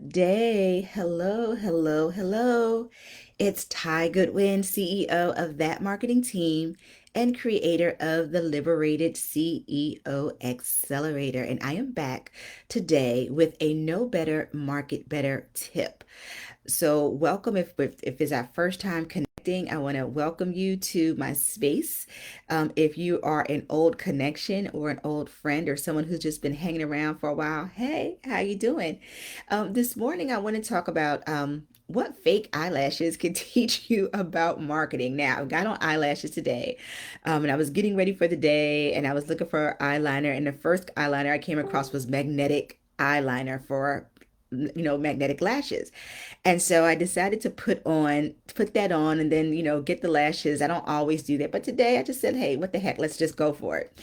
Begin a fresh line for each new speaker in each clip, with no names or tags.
day. Hello, hello, hello. It's Tai Goodwin, CEO of That Marketing Team and creator of the Liberated CEO Accelerator. And I am back today with a Know Better, Market Better tip. So, welcome if it's our first time connecting. I want to welcome you to my space. If you are an old connection or an old friend or someone who's just been hanging around for a while, hey, how you doing? This morning, I want to talk about what fake eyelashes can teach you about marketing. Now, I got on eyelashes today, and I was getting ready for the day, and I was looking for eyeliner, and the first eyeliner I came across was magnetic eyeliner for magnetic lashes. And so I decided to put that on and then, get the lashes. I don't always do that, but today I just said, hey, what the heck, let's just go for it.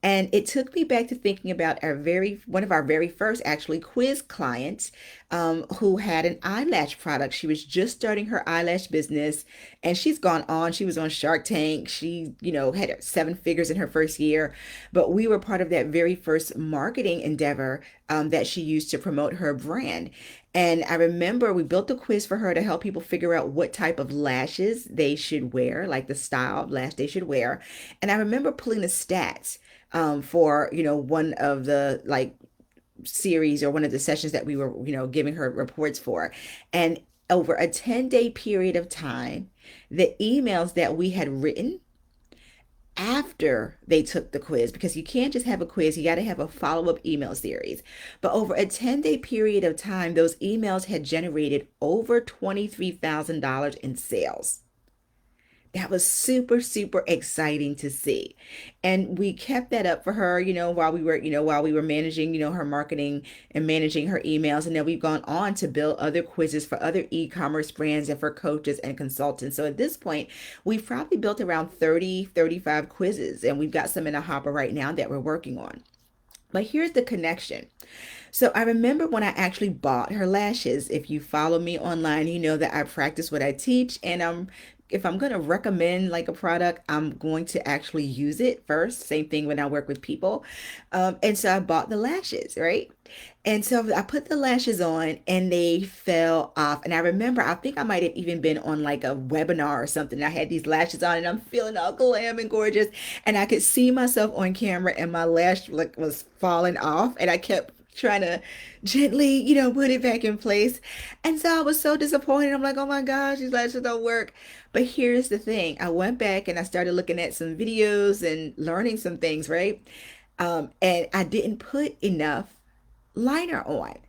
And it took me back to thinking about one of our very first actually quiz clients, who had an eyelash product. She was just starting her eyelash business, and she's gone on. She was on Shark Tank. She, had seven figures in her first year, but we were part of that very first marketing endeavor that she used to promote her brand. And I remember we built a quiz for her to help people figure out what type of lashes they should wear, like the style of lash they should wear. And I remember pulling the stats for one of the like series or one of the sessions that we were giving her reports for. And over a 10-day period of time, the emails that we had written after they took the quiz, because you can't just have a quiz, you got to have a follow-up email series. But over a 10-day period of time, those emails had generated over $23,000 in sales. That was super, super exciting to see. And we kept that up for her, while we were managing, her marketing and managing her emails. And then we've gone on to build other quizzes for other e-commerce brands and for coaches and consultants. So at this point, we've probably built around 30, 35 quizzes, and we've got some in a hopper right now that we're working on. But here's the connection. So I remember when I actually bought her lashes. If you follow me online, you know that I practice what I teach, and if I'm going to recommend like a product, I'm going to actually use it first. Same thing when I work with people. And so I bought the lashes, right? And so I put the lashes on and they fell off. And I remember, I think I might have even been on like a webinar or something. I had these lashes on and I'm feeling all glam and gorgeous. And I could see myself on camera and my lash like was falling off. And I kept trying to gently, put it back in place. And so I was so disappointed. I'm like, oh my gosh, these lashes don't work. But here's the thing. I went back and I started looking at some videos and learning some things, right? And I didn't put enough liner on.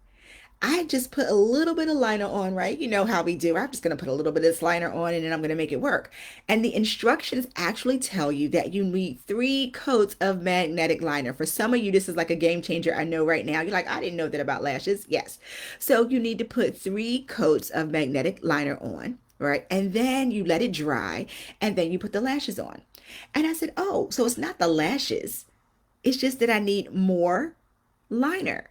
I just put a little bit of liner on, right? You know how we do. I'm just going to put a little bit of this liner on and then I'm going to make it work. And the instructions actually tell you that you need 3 coats of magnetic liner. For some of you, this is like a game changer. I know right now. You're like, I didn't know that about lashes. Yes. So you need to put 3 coats of magnetic liner on, right? And then you let it dry and then you put the lashes on. And I said, oh, so it's not the lashes. It's just that I need more liner,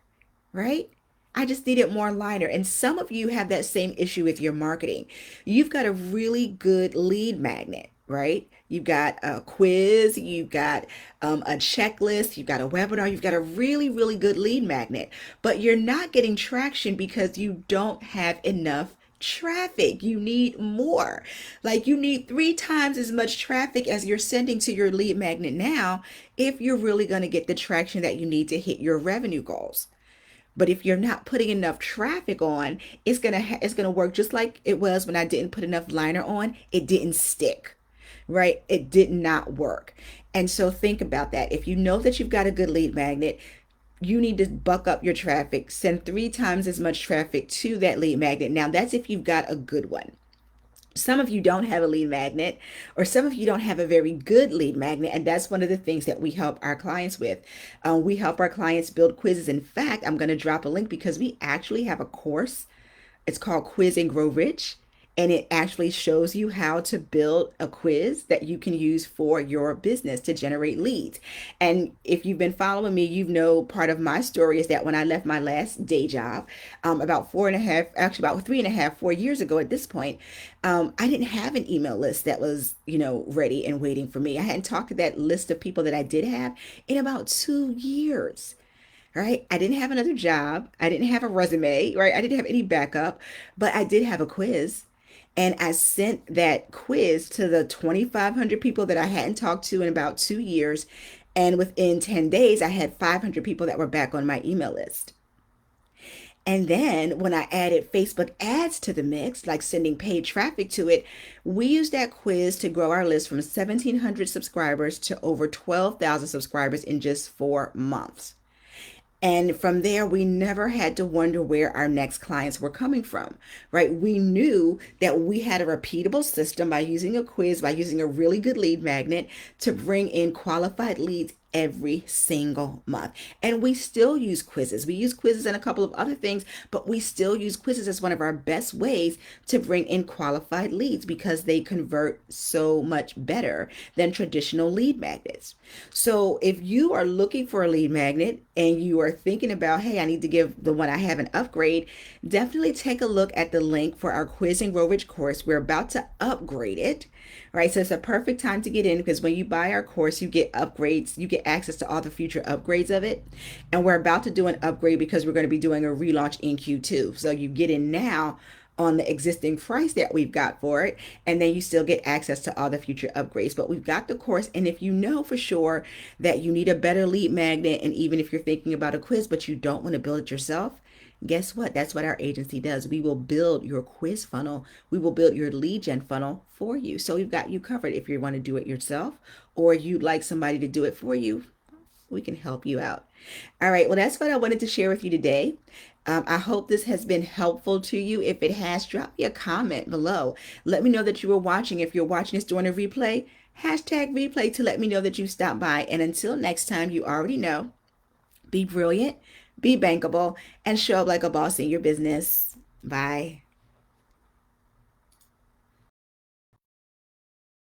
right? I just needed more liner. And some of you have that same issue with your marketing. You've got a really good lead magnet, right? You've got a quiz, you've got a checklist, you've got a webinar, you've got a really, really good lead magnet, but you're not getting traction because you don't have enough traffic. You need more. Like you need 3 times as much traffic as you're sending to your lead magnet now if you're really going to get the traction that you need to hit your revenue goals. But if you're not putting enough traffic on, it's gonna work just like it was when I didn't put enough liner on. It didn't stick, right? It did not work. And so think about that. If you know that you've got a good lead magnet, you need to buck up your traffic. Send 3 times as much traffic to that lead magnet. Now that's if you've got a good one. Some of you don't have a lead magnet, or some of you don't have a very good lead magnet, and that's one of the things that we help our clients with. We help our clients build quizzes. In fact, I'm going to drop a link because we actually have a course. It's called Quiz and Grow Rich, and it actually shows you how to build a quiz that you can use for your business to generate leads. And if you've been following me, you know part of my story is that when I left my last day job, about 4.5, actually about 3.5, 4 years ago at this point, I didn't have an email list that was, ready and waiting for me. I hadn't talked to that list of people that I did have in about 2 years. right? I didn't have another job. I didn't have a resume, right? I didn't have any backup, but I did have a quiz. And I sent that quiz to the 2,500 people that I hadn't talked to in about 2 years. And within 10 days, I had 500 people that were back on my email list. And then when I added Facebook ads to the mix, like sending paid traffic to it, we used that quiz to grow our list from 1,700 subscribers to over 12,000 subscribers in just 4 months. And from there, we never had to wonder where our next clients were coming from, right? We knew that we had a repeatable system by using a quiz, by using a really good lead magnet to bring in qualified leads every single month. And we still use quizzes. We use quizzes and a couple of other things, but we still use quizzes as one of our best ways to bring in qualified leads because they convert so much better than traditional lead magnets. So if you are looking for a lead magnet and you are thinking about, hey, I need to give the one I have an upgrade, definitely take a look at the link for our Quiz and Grow Rich course. We're about to upgrade it, right? So it's a perfect time to get in because when you buy our course, you get upgrades, you get access to all the future upgrades of it. And we're about to do an upgrade because we're going to be doing a relaunch in Q2. So you get in now on the existing price that we've got for it, and then you still get access to all the future upgrades. But we've got the course, and if you know for sure that you need a better lead magnet, and even if you're thinking about a quiz but you don't want to build it yourself, guess what? That's what our agency does. We will build your quiz funnel. We will build your lead gen funnel for you. So we've got you covered if you want to do it yourself or you'd like somebody to do it for you. We can help you out. All right. Well, that's what I wanted to share with you today. I hope this has been helpful to you. If it has, drop me a comment below. Let me know that you were watching. If you're watching this during a replay, hashtag replay to let me know that you stopped by. And until next time, you already know, be brilliant, be bankable, and show up like a boss in your business. Bye.